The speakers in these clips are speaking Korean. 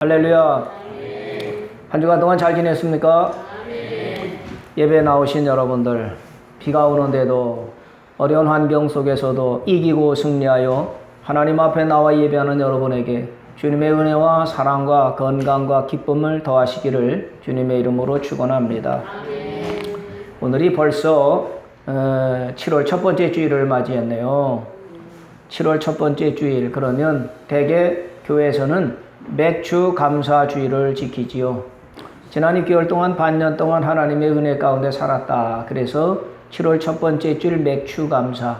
할렐루야. 한 주간 동안 잘 지냈습니까? 예배 나오신 여러분들, 비가 오는데도 어려운 환경 속에서도 이기고 승리하여 하나님 앞에 나와 예배하는 여러분에게 주님의 은혜와 사랑과 건강과 기쁨을 더하시기를 주님의 이름으로 축원합니다. 오늘이 벌써 7월 첫 번째 주일을 맞이했네요. 7월 첫 번째 주일, 그러면 대개 교회에서는 맥주 감사 주일을 지키지요. 지난 6개월 동안 반년 동안 하나님의 은혜 가운데 살았다. 그래서 7월 첫 번째 주일 맥주 감사.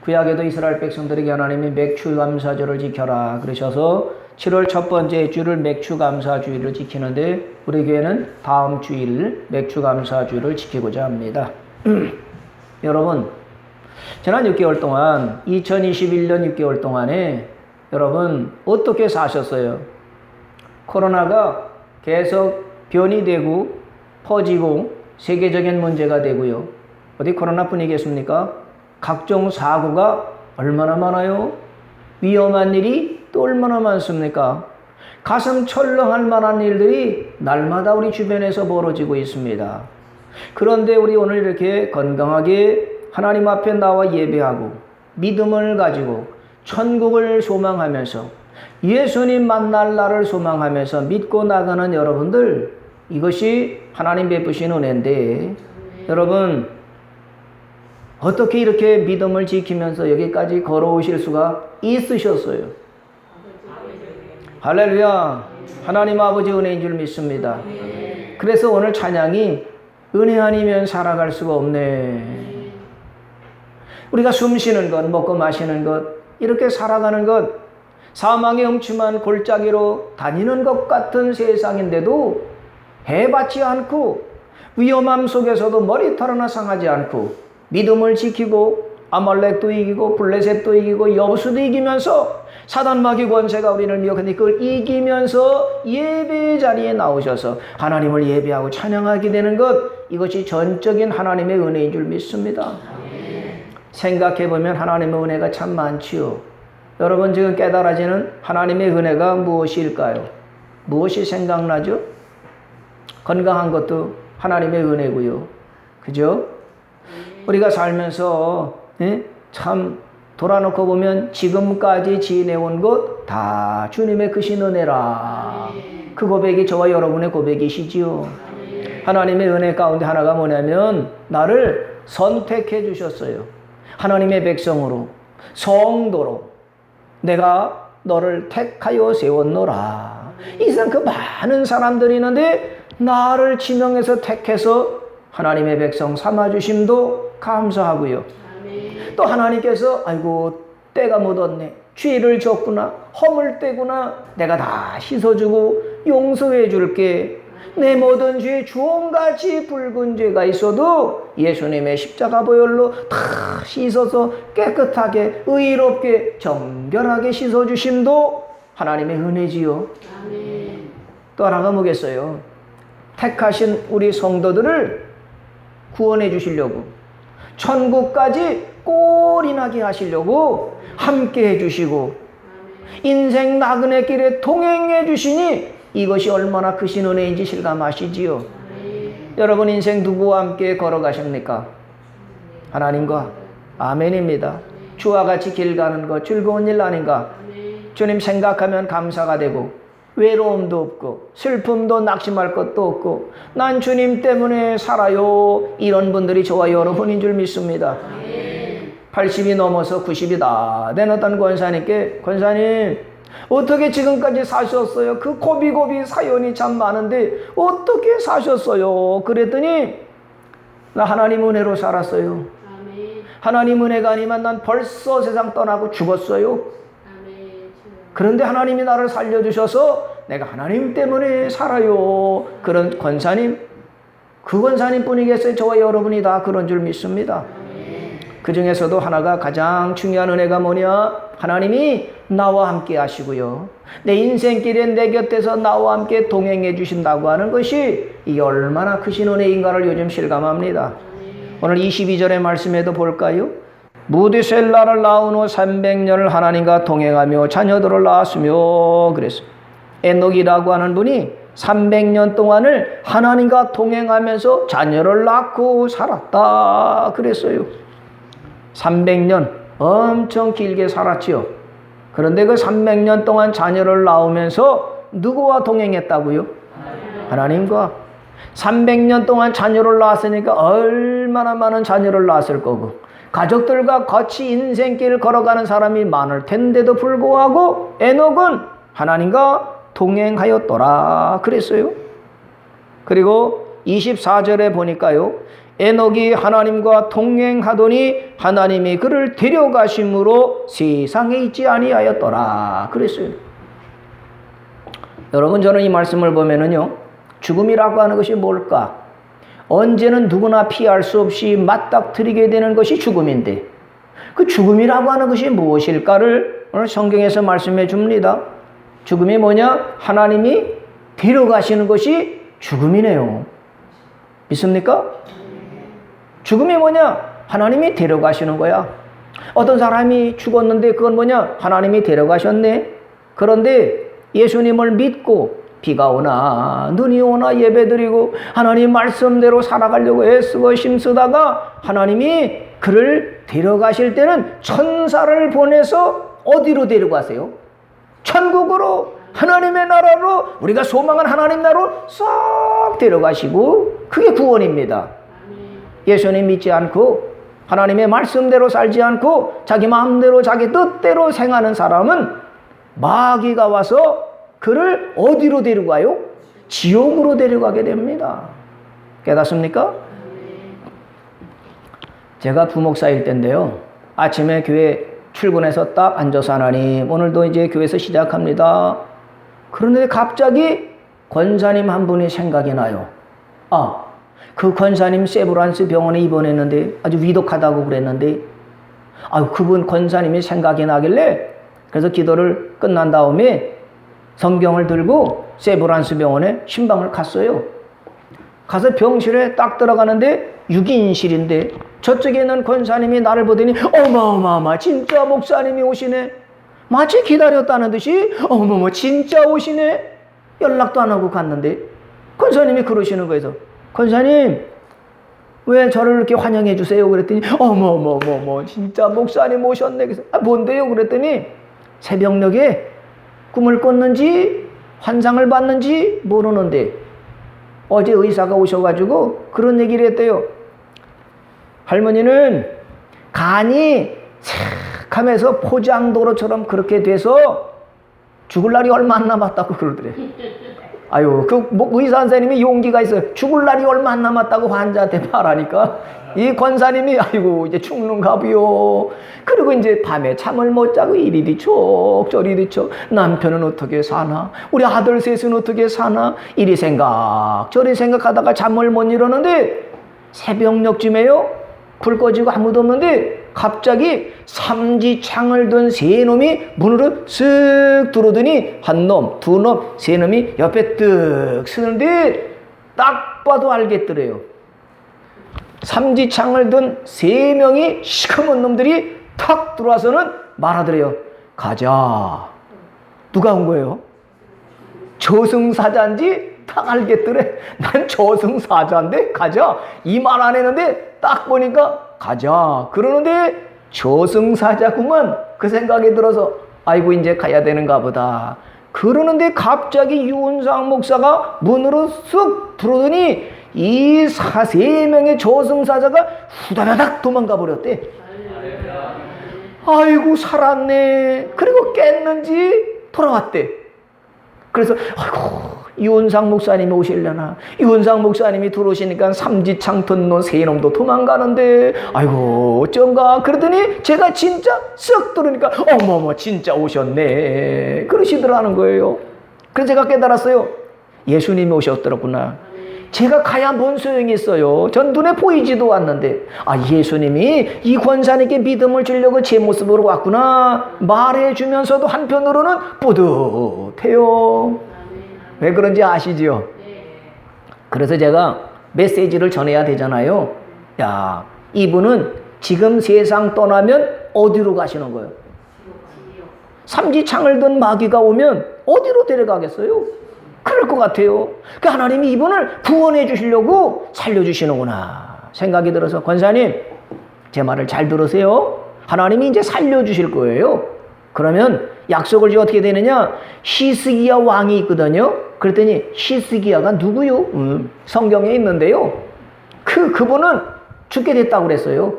구약에도 이스라엘 백성들에게 하나님이 맥주 감사절을 지켜라 그러셔서 7월 첫 번째 주일을 맥주 감사 주일을 지키는데 우리 교회는 다음 주일 맥주 감사 주일을 지키고자 합니다. 여러분, 지난 6개월 동안 2021년 6개월 동안에 여러분 어떻게 사셨어요? 코로나가 계속 변이 되고 퍼지고 세계적인 문제가 되고요. 어디 코로나뿐이겠습니까? 각종 사고가 얼마나 많아요? 위험한 일이 또 얼마나 많습니까? 가슴 철렁할 만한 일들이 날마다 우리 주변에서 벌어지고 있습니다. 그런데 우리 오늘 이렇게 건강하게 하나님 앞에 나와 예배하고 믿음을 가지고 천국을 소망하면서 예수님 만날 날을 소망하면서 믿고 나가는 여러분들, 이것이 하나님 베푸신 은혜인데 여러분 어떻게 이렇게 믿음을 지키면서 여기까지 걸어오실 수가 있으셨어요? 할렐루야. 하나님 아버지 은혜인 줄 믿습니다. 그래서 오늘 찬양이 은혜 아니면 살아갈 수가 없네. 우리가 숨 쉬는 것, 먹고 마시는 것, 이렇게 살아가는 것, 사망의 음침한 골짜기로 다니는 것 같은 세상인데도 해받지 않고 위험함 속에서도 머리털 하나 상하지 않고 믿음을 지키고 아말렉도 이기고 블레셋도 이기고 여부수도 이기면서 사단마귀 권세가 우리를 미혹하는데 그걸 이기면서 예배 자리에 나오셔서 하나님을 예배하고 찬양하게 되는 것, 이것이 전적인 하나님의 은혜인 줄 믿습니다. 생각해보면 하나님의 은혜가 참 많지요. 여러분 지금 깨달아지는 하나님의 은혜가 무엇일까요? 무엇이 생각나죠? 건강한 것도 하나님의 은혜고요. 그죠? 우리가 살면서 참 돌아놓고 보면 지금까지 지내온 것 다 주님의 크신 은혜라. 그 고백이 저와 여러분의 고백이시지요. 하나님의 은혜 가운데 하나가 뭐냐면 나를 선택해 주셨어요. 하나님의 백성으로, 성도로 내가 너를 택하여 세웠노라. 이 세상 그 많은 사람들이 있는데 나를 지명해서 택해서 하나님의 백성 삼아주심도 감사하고요. 또 하나님께서 아이고 때가 묻었네, 죄를 졌구나, 허물 때구나, 내가 다 씻어주고 용서해 줄게. 내 모든 죄, 주홍같이 붉은 죄가 있어도 예수님의 십자가 보혈로 다 씻어서 깨끗하게 의롭게 정결하게 씻어주심도 하나님의 은혜지요. 아멘. 또 하나가 뭐겠어요? 택하신 우리 성도들을 구원해 주시려고, 천국까지 꼴이 나게 하시려고 함께 해주시고 인생 나그네 길에 동행해 주시니 이것이 얼마나 크신 은혜인지 실감하시지요. 여러분 인생 누구와 함께 걸어가십니까? 하나님과. 아멘입니다. 주와 같이 길 가는 것 즐거운 일 아닌가? 주님 생각하면 감사가 되고 외로움도 없고 슬픔도 낙심할 것도 없고 난 주님 때문에 살아요. 이런 분들이 저와 여러분인 줄 믿습니다. 80이 넘어서 90이 다 된 어떤 권사님께, 권사님 어떻게 지금까지 사셨어요? 그 고비고비 사연이 참 많은데 어떻게 사셨어요? 그랬더니 나 하나님 은혜로 살았어요. 아멘. 하나님 은혜가 아니면 난 벌써 세상 떠나고 죽었어요. 아멘. 그런데 하나님이 나를 살려주셔서 내가 하나님 때문에 살아요. 그런 권사님, 그 권사님 뿐이겠어요? 저와 여러분이 다 그런 줄 믿습니다. 그 중에서도 하나가 가장 중요한 은혜가 뭐냐? 하나님이 나와 함께 하시고요. 내 인생길에 내 곁에서 나와 함께 동행해 주신다고 하는 것이 이게 얼마나 크신 은혜인가를 요즘 실감합니다. 오늘 22절의 말씀에도 볼까요? 무디셀라를 낳은 후 300년을 하나님과 동행하며 자녀들을 낳았으며 그랬어요. 에녹이라고 하는 분이 300년 동안을 하나님과 동행하면서 자녀를 낳고 살았다 그랬어요. 300년 엄청 길게 살았지요. 그런데 그 300년 동안 자녀를 낳으면서 누구와 동행했다고요? 하나님과. 300년 동안 자녀를 낳았으니까 얼마나 많은 자녀를 낳았을 거고 가족들과 같이 인생길을 걸어가는 사람이 많을 텐데도 불구하고 에녹은 하나님과 동행하였더라 그랬어요. 그리고 24절에 보니까요. 에녹이 하나님과 동행하더니 하나님이 그를 데려가심으로 세상에 있지 아니하였더라 그랬어요. 여러분, 저는 이 말씀을 보면은요, 죽음이라고 하는 것이 뭘까? 언제는 누구나 피할 수 없이 맞닥뜨리게 되는 것이 죽음인데 그 죽음이라고 하는 것이 무엇일까를 오늘 성경에서 말씀해 줍니다. 죽음이 뭐냐? 하나님이 데려가시는 것이 죽음이네요. 믿습니까? 죽음이 뭐냐? 하나님이 데려가시는 거야. 어떤 사람이 죽었는데 그건 뭐냐? 하나님이 데려가셨네. 그런데 예수님을 믿고 비가 오나 눈이 오나 예배드리고 하나님 말씀대로 살아가려고 애쓰고 힘쓰다가 하나님이 그를 데려가실 때는 천사를 보내서 어디로 데려가세요? 천국으로, 하나님의 나라로, 우리가 소망한 하나님 나라로 싹 데려가시고 그게 구원입니다. 예수님 믿지 않고 하나님의 말씀대로 살지 않고 자기 마음대로 자기 뜻대로 생하는 사람은 마귀가 와서 그를 어디로 데려가요? 지옥으로 데려가게 됩니다. 깨닫습니까? 제가 부목사일 때인데요. 아침에 교회 출근해서 딱 앉아서 하나님 오늘도 이제 교회에서 시작합니다. 그런데 갑자기 권사님 한 분이 생각이 나요. 아, 그 권사님 세브란스 병원에 입원했는데 아주 위독하다고 그랬는데 그분 권사님이 생각이 나길래 그래서 기도를 끝난 다음에 성경을 들고 세브란스 병원에 신방을 갔어요. 가서 병실에 딱 들어가는데 6인실인데 저쪽에 있는 권사님이 나를 보더니 어마어마어마 진짜 목사님이 오시네. 마치 기다렸다는 듯이 어머머 진짜 오시네. 연락도 안 하고 갔는데 권사님이 그러시는 거예요. 권사님 왜 저를 이렇게 환영해 주세요? 그랬더니 어머머머머 진짜 목사님 오셨네. 그래서 뭔데요? 그랬더니 새벽녘에 꿈을 꿨는지 환상을 봤는지 모르는데 어제 의사가 오셔가지고 그런 얘기를 했대요. 할머니는 간이 싹 하면서 포장도로처럼 그렇게 돼서 죽을 날이 얼마 안 남았다고 그러더래. 아유, 의사 선생님이 용기가 있어요. 죽을 날이 얼마 안 남았다고 환자한테 말하니까 이 권사님이 아이고 이제 죽는가비요. 그리고 이제 밤에 잠을 못 자고 이리 뒤척 저리 뒤척 남편은 어떻게 사나, 우리 아들 셋은 어떻게 사나, 이리 생각 저리 생각하다가 잠을 못 이루는데 새벽녘쯤에요. 불 꺼지고 아무도 없는데 갑자기 삼지창을 든 세 놈이 문으로 쓱 들어오더니 한 놈, 두 놈, 세 놈이 옆에 뜩 서는데 딱 봐도 알겠더래요. 삼지창을 든 세 명이 시커먼 놈들이 탁 들어와서는 말하더래요. 가자. 누가 온 거예요? 저승사자인지 딱 알겠더래. 난 저승사자인데 가자. 이 말 안 했는데 딱 보니까 가자. 그러는데 저승사자구만. 그 생각이 들어서 아이고 이제 가야 되는가 보다. 그러는데 갑자기 유은상 목사가 문으로 쑥 들어오더니 이 세 명의 저승사자가 후다다닥 도망가 버렸대. 아이고 살았네. 그리고 깼는지 돌아왔대. 그래서 아이고 유은상 목사님이 오시려나. 유은상 목사님이 들어오시니까 삼지창 튼 세 놈도 도망가는데 아이고 어쩐가. 그러더니 제가 진짜 쓱 들으니까 어머머 진짜 오셨네 그러시더라는 거예요. 그래서 제가 깨달았어요. 예수님이 오셨더라구나. 제가 가야 뭔 소용이 있어요. 전 눈에 보이지도 않는데 예수님이 이 권사님께 믿음을 주려고 제 모습으로 왔구나 말해주면서도 한편으로는 뿌듯해요. 왜 그런지 아시지요? 그래서 제가 메시지를 전해야 되잖아요. 야, 이분은 지금 세상 떠나면 어디로 가시는 거예요? 삼지창을 든 마귀가 오면 어디로 데려가겠어요? 그럴 것 같아요. 그 하나님이 이분을 구원해 주시려고 살려주시는구나 생각이 들어서, 권사님 제 말을 잘 들으세요. 하나님이 이제 살려주실 거예요. 그러면 약속을 지어 어떻게 되느냐? 히스기야 왕이 있거든요. 그랬더니 히스기야가 누구요? 성경에 있는데요. 그분은 죽게 됐다고 그랬어요.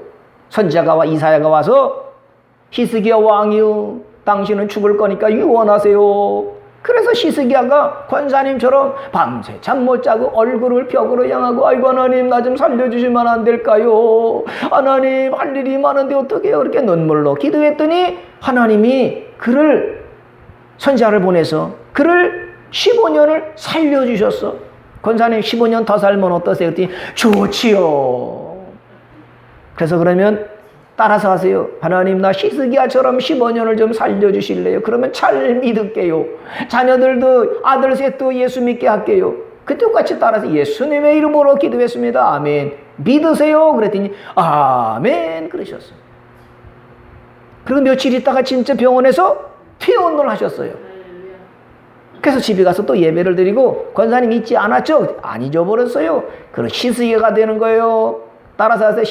선지자가 이사야가 와서 히스기야 왕이요, 당신은 죽을 거니까 유언하세요. 그래서 히스기야가 권사님처럼 밤새 잠 못 자고 얼굴을 벽으로 향하고, 아이고 하나님 나 좀 살려주시면 안 될까요? 하나님 할 일이 많은데 어떻게 해요? 그렇게 눈물로 기도했더니 하나님이 그를, 선지자를 보내서 그를 15년을 살려주셨어. 권사님 15년 더 살면 어떠세요? 그랬더니 좋지요. 그래서 그러면 따라서 하세요. 하나님 나 히스기야처럼 15년을 좀 살려주실래요? 그러면 잘 믿을게요. 자녀들도 아들 셋도 예수 믿게 할게요. 그 똑같이 따라서 예수님의 이름으로 기도했습니다. 아멘. 믿으세요? 그랬더니 아멘 그러셨어요. 그리고 며칠 있다가 진짜 병원에서 퇴원을 하셨어요. 그래서 집에 가서 또 예배를 드리고, 권사님 잊지 않았죠? 안 잊어버렸어요. 그럼 히스기야가 되는 거예요. 따라서 하세요.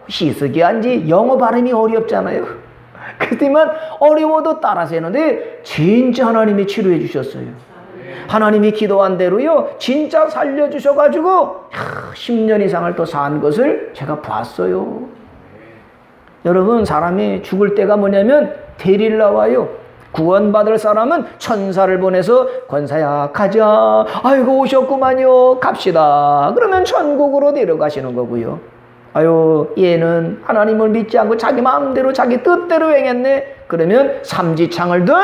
히스기야인지 영어 발음이 어렵잖아요. 그렇지만 어려워도 따라서 했는데 진짜 하나님이 치료해 주셨어요. 하나님이 기도한 대로요 진짜 살려주셔가지고 10년 이상을 또 산 것을 제가 봤어요. 여러분, 사람이 죽을 때가 뭐냐면 대리를 나와요. 구원받을 사람은 천사를 보내서 권사야 가자, 아이고 오셨구만요, 갑시다. 그러면 천국으로 데려가시는 거고요. 아유 얘는 하나님을 믿지 않고 자기 마음대로 자기 뜻대로 행했네. 그러면 삼지창을 든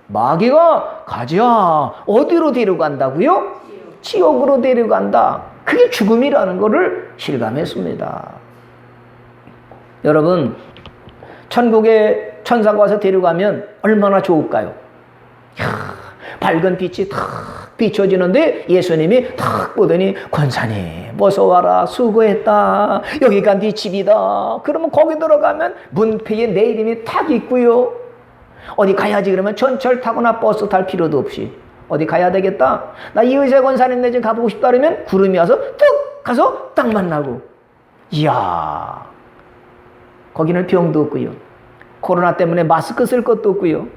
마귀가 가자, 어디로 데려간다고요? 지옥으로 데려간다. 그게 죽음이라는 것을 실감했습니다. 여러분, 천국에 천사가 와서 데려가면 얼마나 좋을까요? 밝은 빛이 탁 비춰지는데 예수님이 탁 보더니 권사님 어서 와라, 수고했다, 여기가 네 집이다. 그러면 거기 들어가면 문패에 내 이름이 탁 있고요. 어디 가야지 그러면 전철 타거나 버스 탈 필요도 없이 어디 가야 되겠다, 나 이의세 권사님 네 집 가보고 싶다 그러면 구름이 와서 뚝 가서 딱 만나고, 이야 거기는 병도 없고요, 코로나 때문에 마스크 쓸 것도 없고요,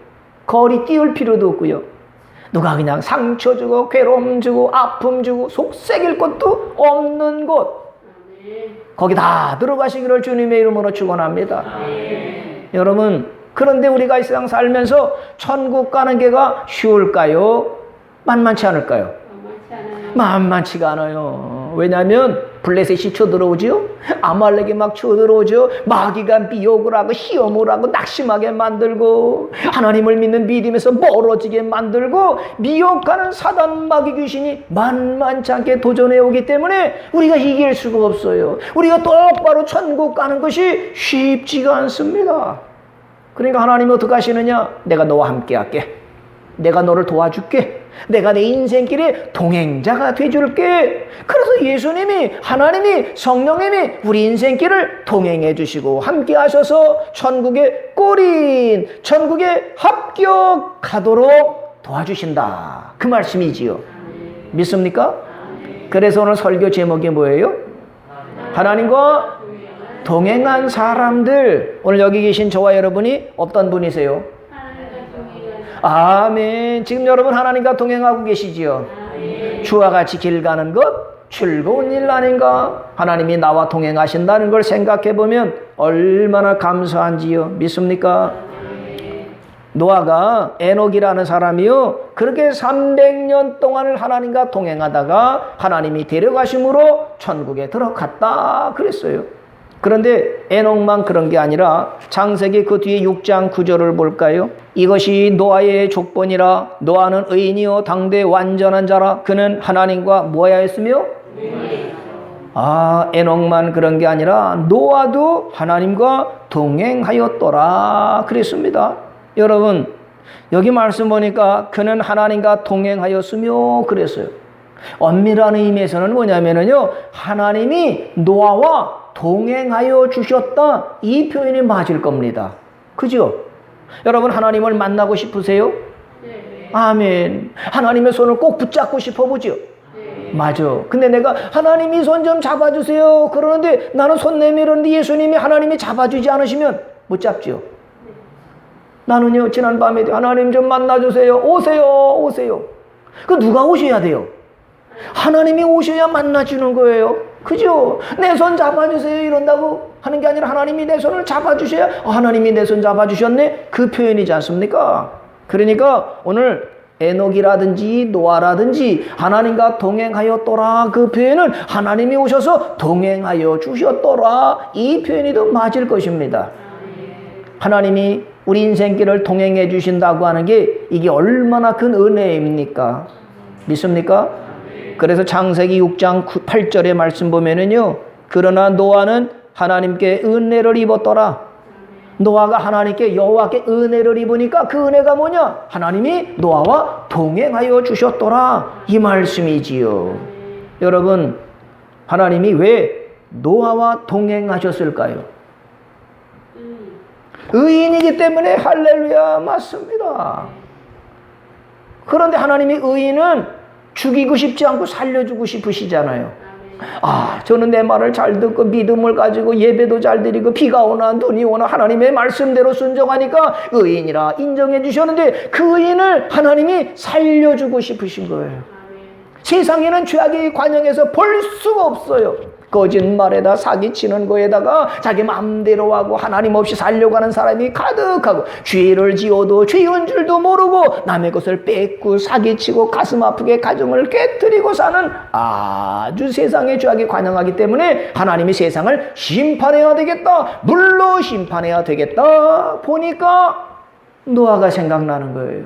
거리 띄울 필요도 없고요, 누가 그냥 상처 주고 괴로움 주고 아픔 주고 속삭일 것도 없는 곳, 거기 다 들어가시기를 주님의 이름으로 축원합니다. 여러분, 그런데 우리가 이 세상 살면서 천국 가는 게가 쉬울까요? 만만치 않을까요? 만만치가 않아요. 왜냐하면 블레셋이 쳐들어오죠. 아말렉이 막 쳐들어오죠. 마귀가 미혹을 하고 시험을 하고 낙심하게 만들고 하나님을 믿는 믿음에서 멀어지게 만들고 미혹하는 사단 마귀 귀신이 만만치 않게 도전해 오기 때문에 우리가 이길 수가 없어요. 우리가 똑바로 천국 가는 것이 쉽지가 않습니다. 그러니까 하나님이 어떻게 하시느냐? 내가 너와 함께 할게. 내가 너를 도와줄게. 내가 내 인생길에 동행자가 돼줄게. 그래서 예수님이, 하나님이, 성령님이 우리 인생길을 동행해 주시고 함께 하셔서 천국의 꼬린, 천국에 합격하도록 도와주신다. 그 말씀이지요. 믿습니까? 그래서 오늘 설교 제목이 뭐예요? 하나님과 동행한 사람들. 오늘 여기 계신 저와 여러분이 어떤 분이세요? 아멘. 지금 여러분 하나님과 동행하고 계시지요? 주와 같이 길 가는 것 즐거운 일 아닌가? 하나님이 나와 동행하신다는 걸 생각해 보면 얼마나 감사한지요. 믿습니까? 노아가, 에녹이라는 사람이요, 그렇게 300년 동안을 하나님과 동행하다가 하나님이 데려가심으로 천국에 들어갔다 그랬어요. 그런데 에녹만 그런 게 아니라 창세기 그 뒤에 6장 9절을 볼까요? 이것이 노아의 족본이라. 노아는 의인이요 당대 완전한 자라. 그는 하나님과 뭐하였으며? 에녹만 그런 게 아니라 노아도 하나님과 동행하였더라 그랬습니다. 여러분, 여기 말씀 보니까 그는 하나님과 동행하였으며 그랬어요. 엄밀한 의미에서는 뭐냐면요, 하나님이 노아와 동행하여 주셨다, 이 표현이 맞을 겁니다. 그죠? 여러분 하나님을 만나고 싶으세요? 아멘. 하나님의 손을 꼭 붙잡고 싶어 보죠? 맞아. 근데 내가 하나님이 손 좀 잡아주세요 그러는데 나는 손 내밀었는데 예수님이 하나님이 잡아주지 않으시면 못 잡죠. 나는요 지난밤에 하나님 좀 만나주세요. 오세요. 그 누가 오셔야 돼요? 하나님이 오셔야 만나주는 거예요. 그죠? 내 손 잡아주세요 이런다고 하는 게 아니라 하나님이 내 손을 잡아주셔야 하나님이 내 손 잡아주셨네 그 표현이지 않습니까? 그러니까 오늘 에녹이라든지 노아라든지 하나님과 동행하였더라 그 표현은 하나님이 오셔서 동행하여 주셨더라 이 표현이 더 맞을 것입니다. 하나님이 우리 인생길을 동행해 주신다고 하는 게 이게 얼마나 큰 은혜입니까? 믿습니까? 그래서 창세기 6장 8절의 말씀 보면은요, 그러나 노아는 하나님께 은혜를 입었더라. 노아가 하나님께 여호와께 은혜를 입으니까 그 은혜가 뭐냐? 하나님이 노아와 동행하여 주셨더라 이 말씀이지요. 여러분 하나님이 왜 노아와 동행하셨을까요? 의인이기 때문에. 할렐루야. 맞습니다. 그런데 하나님이 의인은 죽이고 싶지 않고 살려주고 싶으시잖아요. 저는 내 말을 잘 듣고 믿음을 가지고 예배도 잘 드리고 비가 오나 눈이 오나 하나님의 말씀대로 순종하니까 의인이라 인정해 주셨는데 그 의인을 하나님이 살려주고 싶으신 거예요. 세상에는 죄악의 관영에서 볼 수가 없어요. 거짓말에다 사기치는 거에다가 자기 마음대로 하고 하나님 없이 살려고 하는 사람이 가득하고 죄를 지어도 죄인 줄도 모르고 남의 것을 뺏고 사기치고 가슴 아프게 가정을 깨뜨리고 사는 아주 세상의 죄악이 관영하기 때문에 하나님이 세상을 심판해야 되겠다, 물로 심판해야 되겠다 보니까 노아가 생각나는 거예요.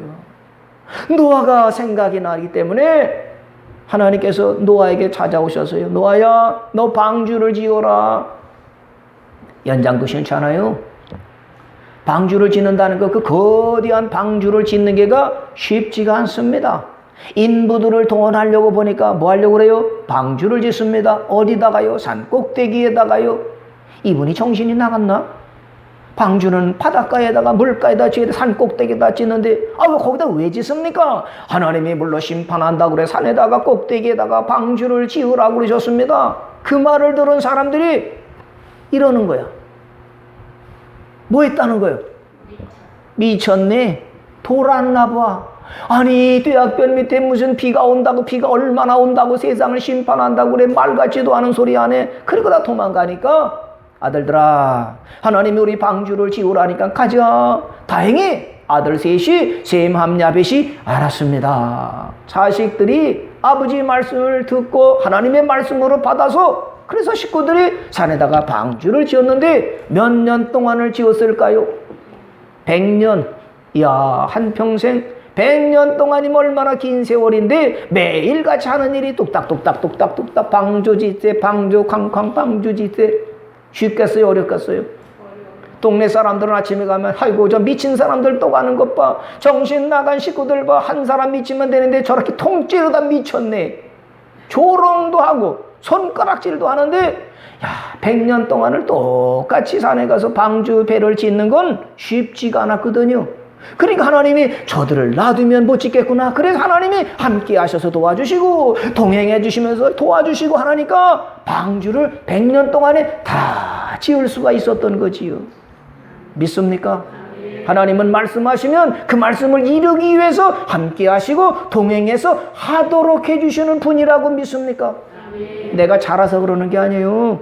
노아가 생각이 나기 때문에 하나님께서 노아에게 찾아오셨어요. 노아야, 너 방주를 지어라. 연장도 싫잖아요. 방주를 짓는다는 거, 그 거대한 방주를 짓는 게가 쉽지가 않습니다. 인부들을 동원하려고 보니까 뭐 하려고 그래요? 방주를 짓습니다. 어디다가요? 산 꼭대기에다가요. 이분이 정신이 나갔나? 방주는 바닷가에다가 물가에다 지어야 산 꼭대기에다 짓는데 왜 거기다 왜 짓습니까? 하나님이 물로 심판한다고 그래 산에다가 꼭대기에다가 방주를 지으라고 그러셨습니다. 그 말을 들은 사람들이 이러는 거야. 뭐 했다는 거예요? 미쳤네. 돌았나 봐. 아니 뙤약볕 밑에 무슨 비가 온다고, 비가 얼마나 온다고 세상을 심판한다고 그래 말 같지도 않은 소리 안 해. 그리고 다 도망가니까 아들들아, 하나님이 우리 방주를 지으라니까 가자. 다행히 아들 셋이 셈, 함, 야벳이 알았습니다. 자식들이 아버지 말씀을 듣고 하나님의 말씀으로 받아서 그래서 식구들이 산에다가 방주를 지었는데 몇 년 동안을 지었을까요? 100년. 이야, 한평생 100년 동안이면 얼마나 긴 세월인데 매일같이 하는 일이 뚝딱뚝딱 방주 짓세, 방주 쾅쾅 방주 짓세. 쉽겠어요? 어렵겠어요? 동네 사람들은 아침에 가면 아이고 저 미친 사람들 또 가는 것 봐. 정신 나간 식구들 봐. 한 사람 미치면 되는데 저렇게 통째로 다 미쳤네. 조롱도 하고 손가락질도 하는데 100년 동안을 똑같이 산에 가서 방주 배를 짓는 건 쉽지가 않았거든요. 그러니까 하나님이 저들을 놔두면 못 짓겠구나. 그래서 하나님이 함께 하셔서 도와주시고 동행해 주시면서 도와주시고 하나니까 방주를 100년 동안에 다 지을 수가 있었던 거지요. 믿습니까? 하나님은 말씀하시면 그 말씀을 이루기 위해서 함께 하시고 동행해서 하도록 해주시는 분이라고 믿습니까? 내가 잘해서 그러는 게 아니에요.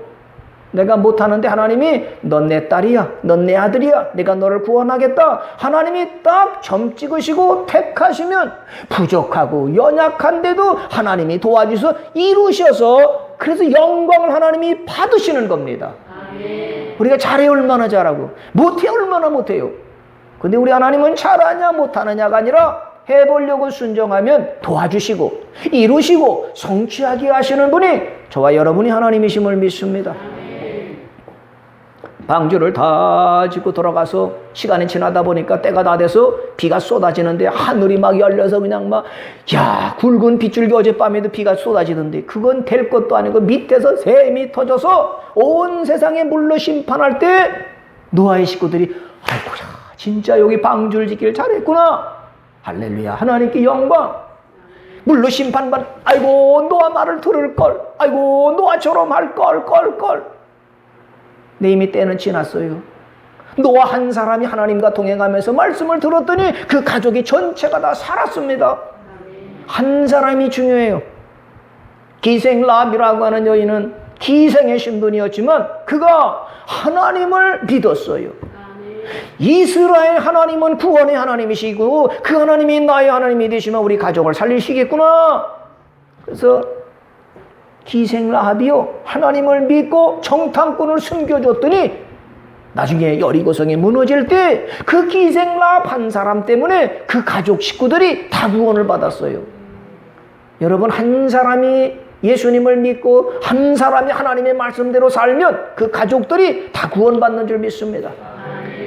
내가 못하는데 하나님이 넌 내 딸이야, 넌 내 아들이야, 내가 너를 구원하겠다. 하나님이 딱 점 찍으시고 택하시면 부족하고 연약한데도 하나님이 도와주셔서 이루셔서 그래서 영광을 하나님이 받으시는 겁니다. 우리가 잘해 얼마나 잘하고 못해 얼마나 못해요. 근데 우리 하나님은 잘하냐 못하느냐가 아니라 해보려고 순종하면 도와주시고 이루시고 성취하게 하시는 분이 저와 여러분이 하나님이심을 믿습니다. 방주를 다 짓고 돌아가서 시간이 지나다 보니까 때가 다 돼서 비가 쏟아지는데 하늘이 막 열려서 그냥 막 굵은 빗줄기 어젯밤에도 비가 쏟아지던데 그건 될 것도 아니고 밑에서 샘이 터져서 온 세상에 물로 심판할 때 노아의 식구들이 아이고야 진짜 여기 방주를 짓길 잘했구나. 할렐루야. 하나님께 영광. 물로 심판받. 아이고 노아 말을 들을걸. 아이고 노아처럼 할걸. 내 이미 때는 지났어요. 노아 한 사람이 하나님과 동행하면서 말씀을 들었더니 그 가족이 전체가 다 살았습니다. 한 사람이 중요해요. 기생라합이라고 하는 여인은 기생의 신분이었지만 그가 하나님을 믿었어요. 이스라엘 하나님은 구원의 하나님이시고 그 하나님이 나의 하나님이 되시면 우리 가족을 살리시겠구나. 그래서 기생라합이요 하나님을 믿고 정탐꾼을 숨겨줬더니 나중에 여리고성이 무너질 때 그 기생라합 한 사람 때문에 그 가족 식구들이 다 구원을 받았어요. 여러분 한 사람이 예수님을 믿고 한 사람이 하나님의 말씀대로 살면 그 가족들이 다 구원받는 줄 믿습니다.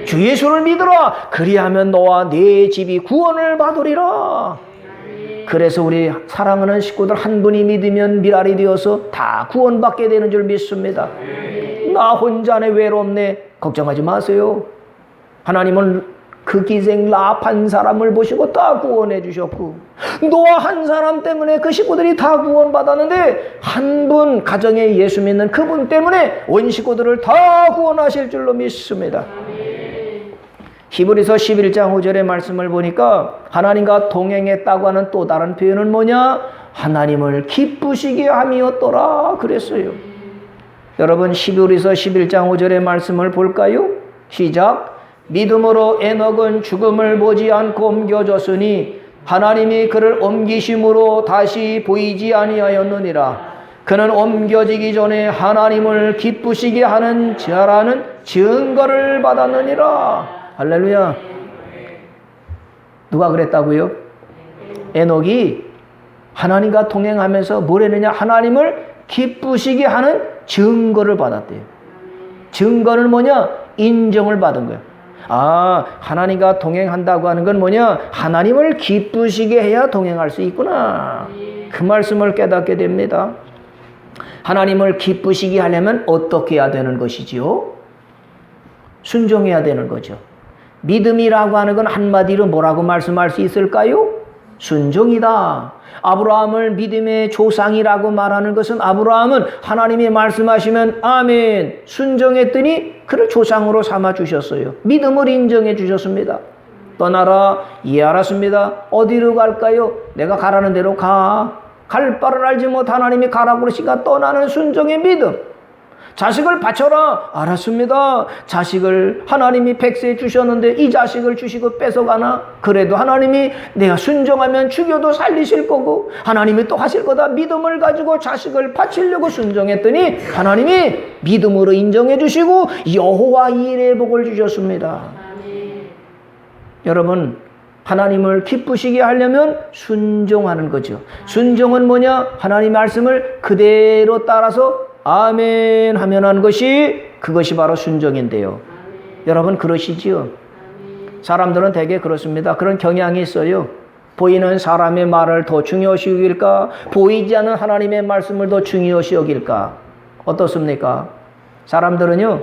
주 예수를 믿으라. 그리하면 너와 네 집이 구원을 받으리라. 그래서 우리 사랑하는 식구들 한 분이 믿으면 미랄이 되어서 다 구원받게 되는 줄 믿습니다. 나 혼자네 외롭네. 걱정하지 마세요. 하나님은 그 기생 라합 한 사람을 보시고 다 구원해 주셨고 노아 한 사람 때문에 그 식구들이 다 구원받았는데 한 분 가정에 예수 믿는 그분 때문에 온 식구들을 다 구원하실 줄로 믿습니다. 히브리서 11장 5절의 말씀을 보니까 하나님과 동행했다고 하는 또 다른 표현은 뭐냐? 하나님을 기쁘시게 함이었더라 그랬어요. 여러분 히브리서 11장 5절의 말씀을 볼까요? 시작. 믿음으로 에녹은 죽음을 보지 않고 옮겨졌으니 하나님이 그를 옮기심으로 다시 보이지 아니하였느니라. 그는 옮겨지기 전에 하나님을 기쁘시게 하는 자라는 증거를 받았느니라. 할렐루야. 누가 그랬다고요? 에녹이 하나님과 동행하면서 뭘 했느냐? 하나님을 기쁘시게 하는 증거를 받았대요. 증거는 뭐냐? 인정을 받은 거예요. 아, 하나님과 동행한다고 하는 건 뭐냐? 하나님을 기쁘시게 해야 동행할 수 있구나. 그 말씀을 깨닫게 됩니다. 하나님을 기쁘시게 하려면 어떻게 해야 되는 것이지요? 순종해야 되는 거죠. 믿음이라고 하는 건 한마디로 뭐라고 말씀할 수 있을까요? 순종이다. 아브라함을 믿음의 조상이라고 말하는 것은 아브라함은 하나님이 말씀하시면 아멘 순종했더니 그를 조상으로 삼아 주셨어요. 믿음을 인정해 주셨습니다. 떠나라. 예, 알았습니다. 어디로 갈까요? 내가 가라는 대로 가. 갈 바를 알지 못 하나님이 가라고 그러시니까 떠나는 순종의 믿음. 자식을 바쳐라. 알았습니다. 자식을 하나님이 백세 주셨는데 이 자식을 주시고 뺏어가나? 그래도 하나님이 내가 순종하면 죽여도 살리실 거고 하나님이 또 하실 거다. 믿음을 가지고 자식을 바치려고 순종했더니 하나님이 믿음으로 인정해 주시고 여호와 이레의 복을 주셨습니다. 여러분 하나님을 기쁘시게 하려면 순종하는 거죠. 순종은 뭐냐? 하나님의 말씀을 그대로 따라서 아멘 하면 한 것이 그것이 바로 순종인데요. 여러분 그러시지요? 사람들은 대개 그렇습니다. 그런 경향이 있어요. 보이는 사람의 말을 더 중요시 여길까? 보이지 않는 하나님의 말씀을 더 중요시 여길까? 어떻습니까? 사람들은요,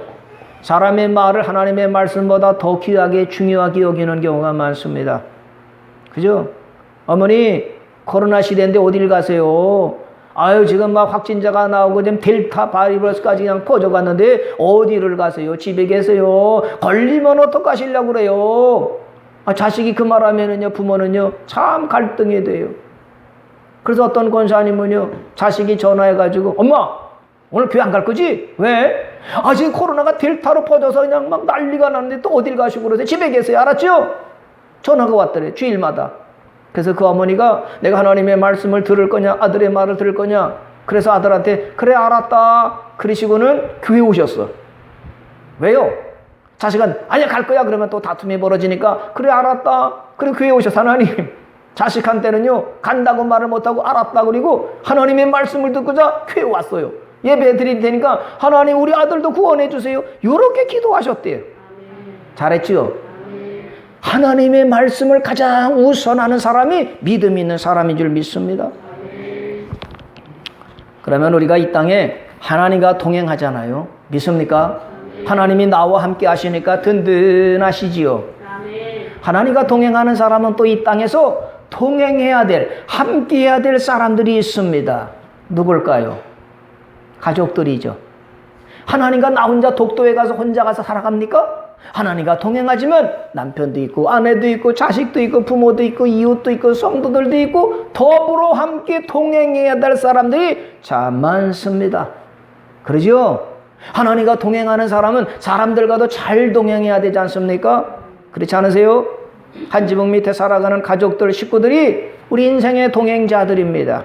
사람의 말을 하나님의 말씀보다 더 귀하게 중요하게 여기는 경우가 많습니다. 그죠? 어머니 코로나 시대인데 어딜 가세요? 아유 지금 막 확진자가 나오고 지금 델타 바이러스까지 그냥 퍼져갔는데 어디를 가세요? 집에 계세요. 걸리면 어떡하시려고 그래요? 아, 자식이 그 말하면은요 부모는요 참 갈등이 돼요. 그래서 어떤 권사님은요 자식이 전화해가지고 엄마 오늘 교회 안 갈 거지? 왜? 아 지금 코로나가 델타로 퍼져서 그냥 막 난리가 났는데 또 어딜 가시고 그러세요? 집에 계세요. 알았죠? 전화가 왔더래 주일마다. 그래서 그 어머니가 내가 하나님의 말씀을 들을 거냐 아들의 말을 들을 거냐 그래서 아들한테 그래 알았다 그러시고는 교회 오셨어. 왜요? 자식은 아니야 갈 거야 그러면 또 다툼이 벌어지니까 그래 알았다 그리고 교회 오셨어. 하나님 자식한테는요 간다고 말을 못하고 알았다 그리고 하나님의 말씀을 듣고자 교회 왔어요. 예배 드릴 테니까 하나님 우리 아들도 구원해 주세요. 이렇게 기도하셨대요. 잘했죠? 하나님의 말씀을 가장 우선하는 사람이 믿음 있는 사람인 줄 믿습니다. 그러면 우리가 이 땅에 하나님과 동행하잖아요. 믿습니까? 하나님이 나와 함께 하시니까 든든하시지요. 하나님과 동행하는 사람은 또 이 땅에서 동행해야 될, 함께해야 될 사람들이 있습니다. 누굴까요? 가족들이죠. 하나님과 나 혼자 독도에 가서 혼자 가서 살아갑니까? 하나님과 동행하지만 남편도 있고 아내도 있고 자식도 있고 부모도 있고 이웃도 있고 성도들도 있고 더불어 함께 동행해야 될 사람들이 참 많습니다. 그러죠? 하나님과 동행하는 사람은 사람들과도 잘 동행해야 되지 않습니까? 그렇지 않으세요? 한 지붕 밑에 살아가는 가족들, 식구들이 우리 인생의 동행자들입니다.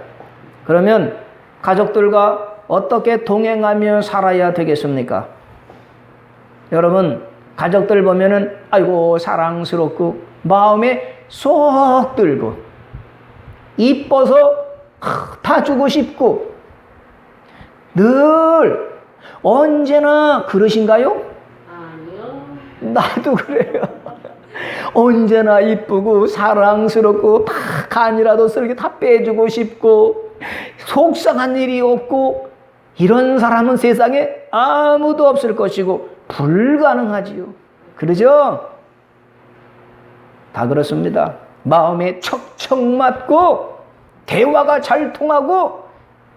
그러면 가족들과 어떻게 동행하며 살아야 되겠습니까? 여러분, 가족들 보면은 아이고 사랑스럽고 마음에 쏙 들고 이뻐서 다 주고 싶고 늘 언제나 그러신가요? 아니요. 나도 그래요. 언제나 이쁘고 사랑스럽고 다 간이라도 쓸게 다 빼주고 싶고 속상한 일이 없고 이런 사람은 세상에 아무도 없을 것이고 불가능하지요. 그러죠? 다 그렇습니다. 마음에 척척 맞고 대화가 잘 통하고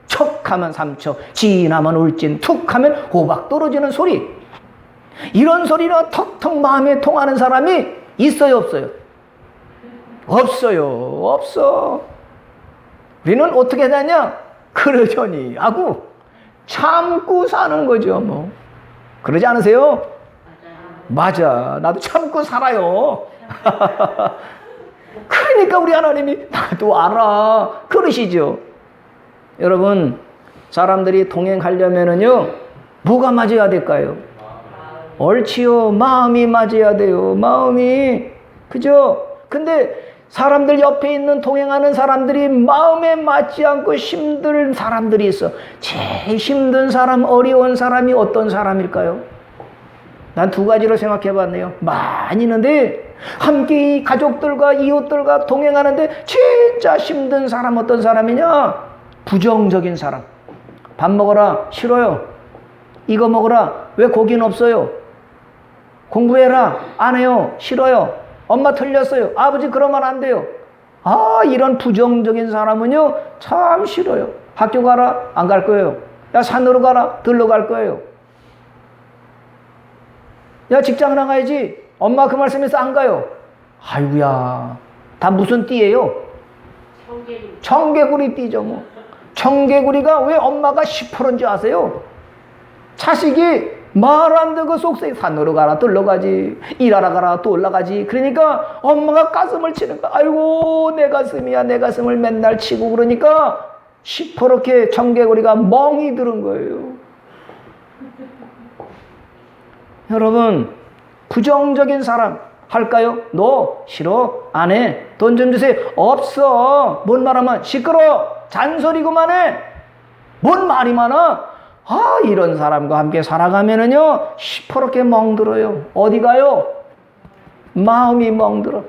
척하면 삼척, 진하면 울진, 툭하면 호박 떨어지는 소리. 이런 소리로 턱턱 마음에 통하는 사람이 있어요, 없어요? 없어요. 없어. 우리는 어떻게 되냐? 그러려니 하고 참고 사는 거죠, 뭐. 그러지 않으세요? 맞아. 나도 참고 살아요. 그러니까 우리 하나님이 나도 알아. 그러시죠. 여러분, 사람들이 동행하려면은요, 뭐가 맞아야 될까요? 옳지요. 마음이 맞아야 돼요. 마음이. 그죠? 근데 사람들 옆에 있는 동행하는 사람들이 마음에 맞지 않고 힘든 사람들이 있어. 제일 힘든 사람, 어려운 사람이 어떤 사람일까요? 난 두 가지로 생각해 봤네요. 많이 있는데 함께 가족들과 이웃들과 동행하는데 진짜 힘든 사람 어떤 사람이냐? 부정적인 사람. 밥 먹어라. 싫어요. 이거 먹어라. 왜 고기는 없어요? 공부해라. 안 해요. 싫어요. 엄마 틀렸어요. 아버지 그러면 안 돼요. 아, 이런 부정적인 사람은요 참 싫어요. 학교 가라. 안 갈 거예요. 야, 산으로 가라. 들러 갈 거예요. 야, 직장 나가야지. 엄마 그 말씀에서 안 가요. 아이고야, 다 무슨 띠예요? 청개구리 띠죠 뭐. 청개구리가 왜 엄마가 10%인지 아세요? 자식이 말 안 듣고 속세에 산으로 가라 들러 가지, 일하러 가라 또 올라가지. 그러니까 엄마가 가슴을 치는 거야. 아이고 내 가슴이야. 내 가슴을 맨날 치고 그러니까 시퍼렇게 청개구리가 멍이 들은 거예요. 여러분, 부정적인 사람 할까요? 너 싫어? 안 해? 돈 좀 주세요. 없어. 뭔 말하면 시끄러. 잔소리구만 해. 뭔 말이 많아? 아, 이런 사람과 함께 살아가면은요 시퍼렇게 멍들어요. 어디 가요? 마음이 멍들어.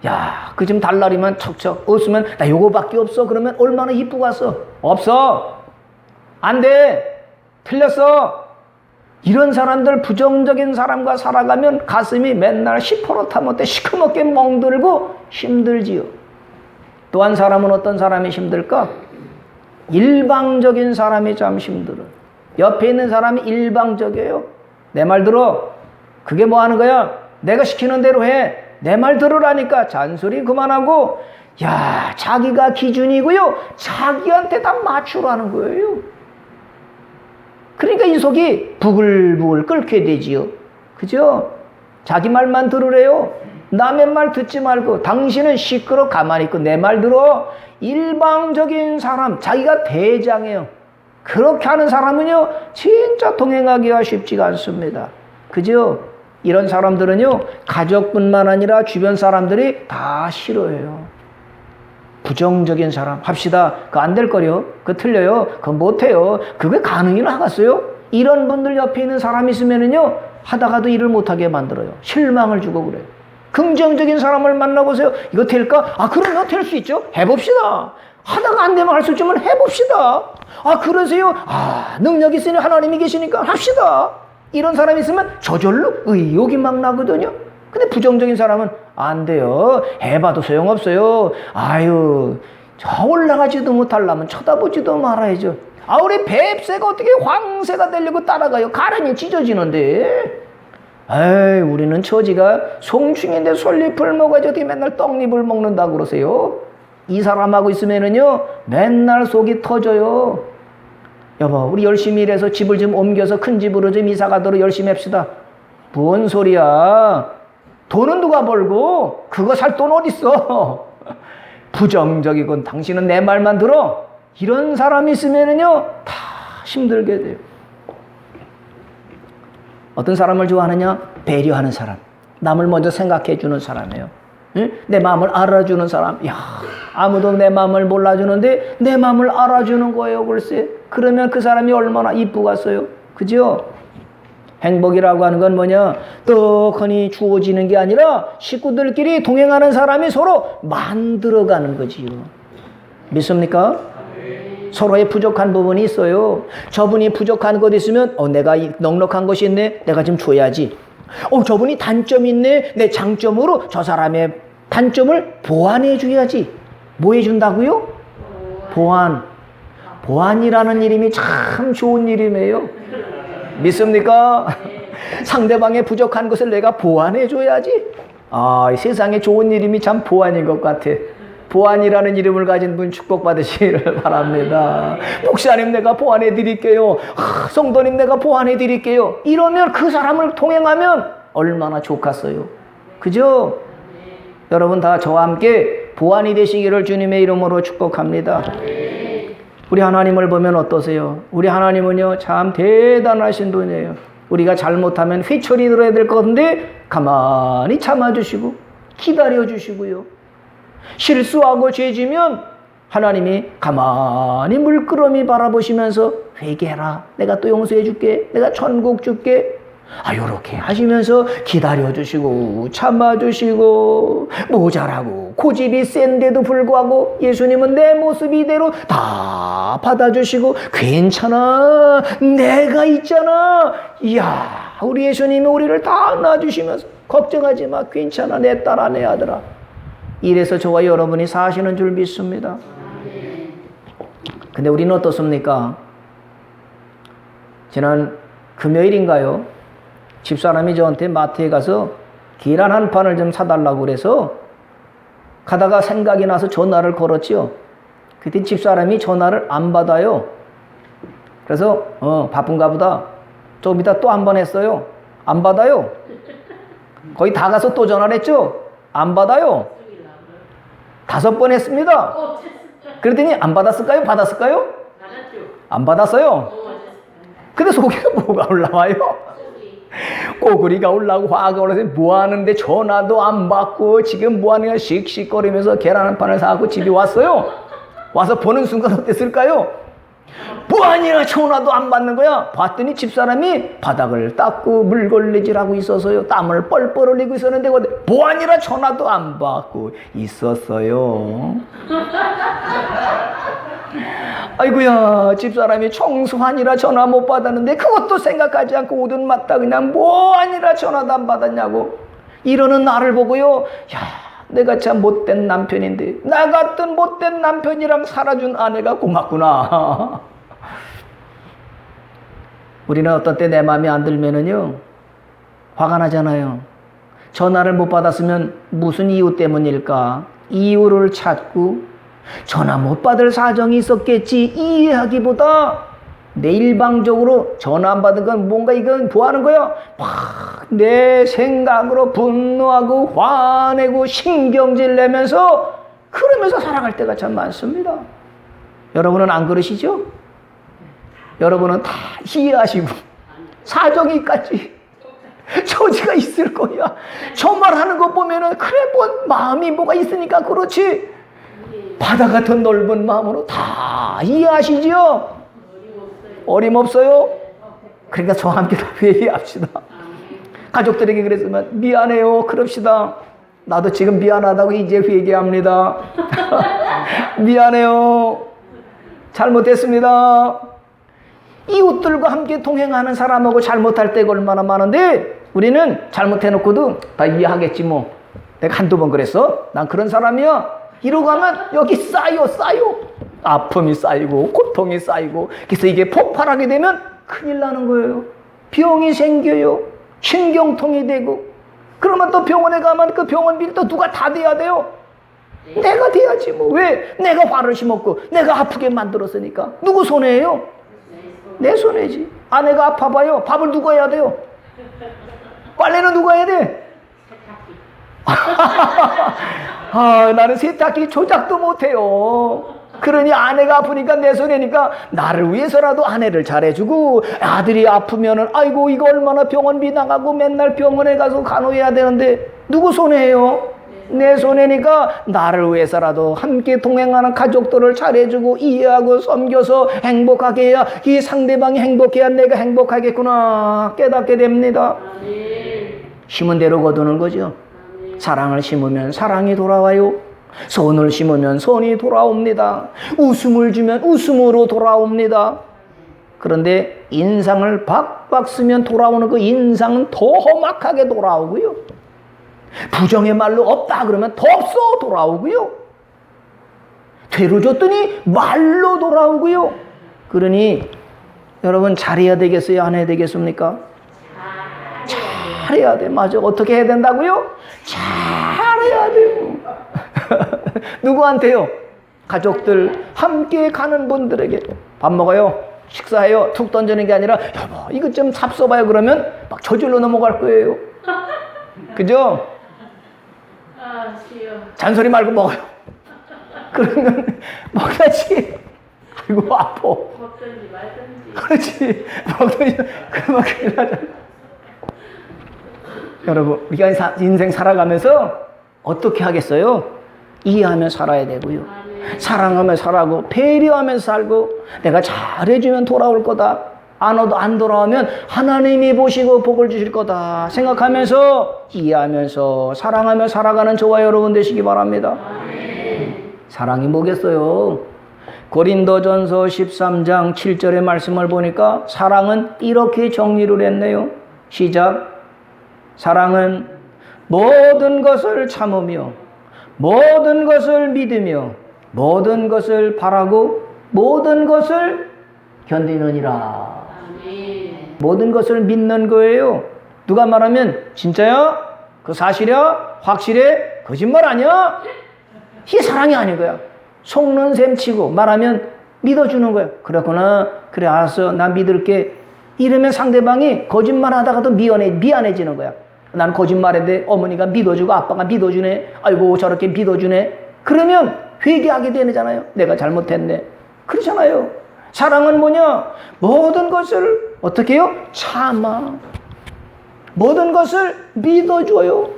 야, 그 좀 달라리면 척척 웃으면 나 요거밖에 없어. 그러면 얼마나 이쁘고 왔어? 없어. 안 돼. 틀렸어. 이런 사람들, 부정적인 사람과 살아가면 가슴이 맨날 시퍼렇다 못해 시커멓게 멍들고 힘들지요. 또 한 사람은 어떤 사람이 힘들까? 일방적인 사람이 참 힘들어. 옆에 있는 사람이 일방적이에요. 내 말 들어. 그게 뭐 하는 거야? 내가 시키는 대로 해. 내 말 들으라니까. 잔소리 그만하고. 야, 자기가 기준이고요. 자기한테 다 맞추라는 거예요. 그러니까 이 속이 부글부글 끓게 되지요. 그죠? 자기 말만 들으래요. 남의 말 듣지 말고 당신은 시끄러 가만히 있고 내 말 들어. 일방적인 사람, 자기가 대장이에요. 그렇게 하는 사람은요 진짜 동행하기가 쉽지가 않습니다. 그죠? 이런 사람들은요 가족뿐만 아니라 주변 사람들이 다 싫어해요. 부정적인 사람 합시다. 그거 안 될 거요. 그거 틀려요. 그거 못해요. 그게 가능이나 하겠어요? 이런 분들 옆에 있는 사람이 있으면은요 하다가도 일을 못하게 만들어요. 실망을 주고 그래요. 긍정적인 사람을 만나보세요. 이거 될까? 아, 그러면 될 수 있죠. 해봅시다. 하다가 안 되면 할 수 있지만 해봅시다. 아, 그러세요? 아, 능력 있으니 하나님이 계시니까 합시다. 이런 사람이 있으면 저절로 의욕이 막 나거든요. 근데 부정적인 사람은 안 돼요. 해봐도 소용없어요. 아유, 저 올라가지도 못하려면 쳐다보지도 말아야죠. 아, 우리 뱁새가 어떻게 황새가 되려고 따라가요? 가랑이 찢어지는데. 에이, 우리는 처지가 송충인데 솔잎을 먹어야지 어떻게 맨날 떡잎을 먹는다고 그러세요? 이 사람하고 있으면은요, 맨날 속이 터져요. 여보, 우리 열심히 일해서 집을 좀 옮겨서 큰 집으로 좀 이사 가도록 열심히 합시다. 뭔 소리야? 돈은 누가 벌고 그거 살 돈 어딨어? 부정적이건 당신은 내 말만 들어. 이런 사람이 있으면은요, 다 힘들게 돼요. 어떤 사람을 좋아하느냐? 배려하는 사람. 남을 먼저 생각해 주는 사람이에요. 응? 내 마음을 알아주는 사람. 야, 아무도 내 마음을 몰라주는데 내 마음을 알아주는 거예요, 글쎄. 그러면 그 사람이 얼마나 이쁘겠어요? 그죠? 행복이라고 하는 건 뭐냐? 떡하니 주어지는 게 아니라 식구들끼리 동행하는 사람이 서로 만들어가는 거지요. 믿습니까? 서로의 부족한 부분이 있어요. 저분이 부족한 것 있으면 내가 넉넉한 것이 있네. 내가 좀 줘야지. 저분이 단점이 있네. 내 장점으로 저 사람의 단점을 보완해 줘야지. 뭐 해준다고요? 보완. 보완이라는 이름이 참 좋은 이름이에요. 믿습니까? 상대방의 부족한 것을 내가 보완해 줘야지. 아, 세상에 좋은 이름이 참 보완인 것 같아. 보완이라는 이름을 가진 분 축복받으시기를 바랍니다. 목사님 내가 보완해 드릴게요. 성도님 내가 보완해 드릴게요. 이러면 그 사람을 통행하면 얼마나 좋겠어요. 그죠? 여러분 다 저와 함께 보완이 되시기를 주님의 이름으로 축복합니다. 우리 하나님을 보면 어떠세요? 우리 하나님은요 참 대단하신 분이에요. 우리가 잘못하면 회초리 들어야 될 것 같은데 가만히 참아주시고 기다려주시고요. 실수하고 죄지면 하나님이 가만히 물끄러미 바라보시면서 회개해라. 내가 또 용서해 줄게. 내가 천국 줄게. 요렇게 하시면서 기다려주시고 참아주시고 모자라고 고집이 센데도 불구하고 예수님은 내 모습 이대로 다 받아주시고 괜찮아. 내가 있잖아. 이야, 우리 예수님이 우리를 다 안아주시면서 걱정하지 마. 괜찮아. 내 딸아, 내 아들아. 이래서 저와 여러분이 사시는 줄 믿습니다. 근데 우리는 어떻습니까? 지난 금요일인가요? 집사람이 저한테 마트에 가서 계란 한 판을 좀 사달라고 그래서 가다가 생각이 나서 전화를 걸었지요. 그때 집사람이 전화를 안 받아요. 그래서 바쁜가 보다. 조금 이따 또 한 번 했어요. 안 받아요. 거의 다 가서 또 전화를 했죠. 안 받아요. 5번 했습니다. 그랬더니 안 받았을까요? 받았을까요? 안 받았어요. 근데 속에 뭐가 올라와요? 꼬구리가 올라오고 화가 올라서 뭐 하는데 전화도 안 받고 지금 뭐 하느냐 씩씩거리면서 계란 한 판을 사고 집에 왔어요. 와서 보는 순간 어땠을까요? 뭐 하느냐 전화도 안 받는 거야. 봤더니 집사람이 바닥을 닦고 물걸레질하고 있어서요. 땀을 뻘뻘 흘리고 있었는데 뭐 하느냐 전화도 안 받고 있었어요. 아이고야, 집사람이 청소하니라 전화 못 받았는데 그것도 생각하지 않고 오든 맞다 그냥 뭐 하니라 전화도 안 받았냐고 이러는 나를 보고요. 야, 내가 참 못된 남편인데 나 같은 못된 남편이랑 살아준 아내가 고맙구나. 우리는 어떤 때 내 마음에 안 들면은요 화가 나잖아요. 전화를 못 받았으면 무슨 이유 때문일까? 이유를 찾고 전화 못 받을 사정이 있었겠지 이해하기보다 내 일방적으로 전화 안 받은 건 뭔가 이건 뭐 하는 거야? 막 내 생각으로 분노하고 화내고 신경질 내면서 그러면서 살아갈 때가 참 많습니다. 여러분은 안 그러시죠? 여러분은 다 이해하시고 사정이 있겠지. 처지가 있을 거야. 저 말하는 거 보면은 그래 뭐 마음이 뭐가 있으니까 그렇지. 바다 같은 넓은 마음으로 다 이해하시죠? 어림없어요? 그러니까 저와 함께 다 회개합시다. 가족들에게 그랬으면 미안해요. 그럽시다. 나도 지금 미안하다고 이제 회개합니다. 미안해요. 잘못했습니다. 이웃들과 함께 동행하는 사람하고 잘못할 때가 얼마나 많은데 우리는 잘못해놓고도 다 이해하겠지 뭐. 내가 한두 번 그랬어? 난 그런 사람이야. 이러고 가면 여기 쌓여. 아픔이 쌓이고 고통이 쌓이고, 그래서 이게 폭발하게 되면 큰일 나는 거예요. 병이 생겨요. 신경통이 되고, 그러면 또 병원에 가면 그 병원비를 또 누가 다 대야 돼요? 내가 대야지 뭐. 왜? 내가 화를 심었고 내가 아프게 만들었으니까. 누구 손해예요? 내 손해지. 아내가 아파봐요. 밥을 누가 해야 돼요? 빨래는 누가 해야 돼? 나는 세탁기 조작도 못해요. 그러니 아내가 아프니까 내 손해니까 나를 위해서라도 아내를 잘해주고, 아들이 아프면은 아이고 이거 얼마나 병원비 나가고 맨날 병원에 가서 간호해야 되는데 누구 손해예요? 내 손해니까 나를 위해서라도 함께 동행하는 가족들을 잘해주고 이해하고 섬겨서 행복하게 해야, 이 상대방이 행복해야 내가 행복하겠구나 깨닫게 됩니다. 심은 대로 거두는 거죠. 사랑을 심으면 사랑이 돌아와요. 선을 심으면 선이 돌아옵니다. 웃음을 주면 웃음으로 돌아옵니다. 그런데 인상을 박박 쓰면 돌아오는 그 인상은 더 험악하게 돌아오고요. 부정의 말로 없다 그러면 더 없어 돌아오고요. 되로 줬더니 말로 돌아오고요. 그러니 여러분 잘해야 되겠어요? 안 해야 되겠습니까? 잘해야 돼. 맞아. 어떻게 해야 된다고요? 잘해야 돼요. 누구한테요? 가족들, 함께 가는 분들에게. 밥 먹어요? 식사해요? 툭 던지는 게 아니라 여보 이것 좀 잡숴봐요 그러면 막 저절로 넘어갈 거예요. 그죠? 잔소리 말고 먹어요. 그러면 먹야지. 아이고 아파. 먹든지 말든지. 그렇지. 먹든지 그만큼 하자. 여러분 우리가 인생 살아가면서 어떻게 하겠어요? 이해하며 살아야 되고요. 사랑하며 살아고 배려하면서 살고, 내가 잘해주면 돌아올 거다. 안 돌아오면 하나님이 보시고 복을 주실 거다 생각하면서 이해하면서 사랑하며 살아가는 저와 여러분 되시기 바랍니다. 사랑이 뭐겠어요? 고린도전서 13장 7절의 말씀을 보니까 사랑은 이렇게 정리를 했네요. 시작. 사랑은 모든 것을 참으며 모든 것을 믿으며 모든 것을 바라고 모든 것을 견디느니라. 모든 것을 믿는 거예요. 누가 말하면 진짜야? 그 사실이야? 확실해? 거짓말 아니야? 이게 사랑이 아닌 거야. 속는 셈 치고 말하면 믿어주는 거야. 그렇구나. 그래 알았어. 나 믿을게. 이러면 상대방이 거짓말 하다가도 미안해지는 거야. 난 거짓말인데 어머니가 믿어주고 아빠가 믿어주네. 아이고 저렇게 믿어주네. 그러면 회개하게 되잖아요. 내가 잘못했네. 그러잖아요. 사랑은 뭐냐? 모든 것을 어떻게 해요? 참아. 모든 것을 믿어줘요.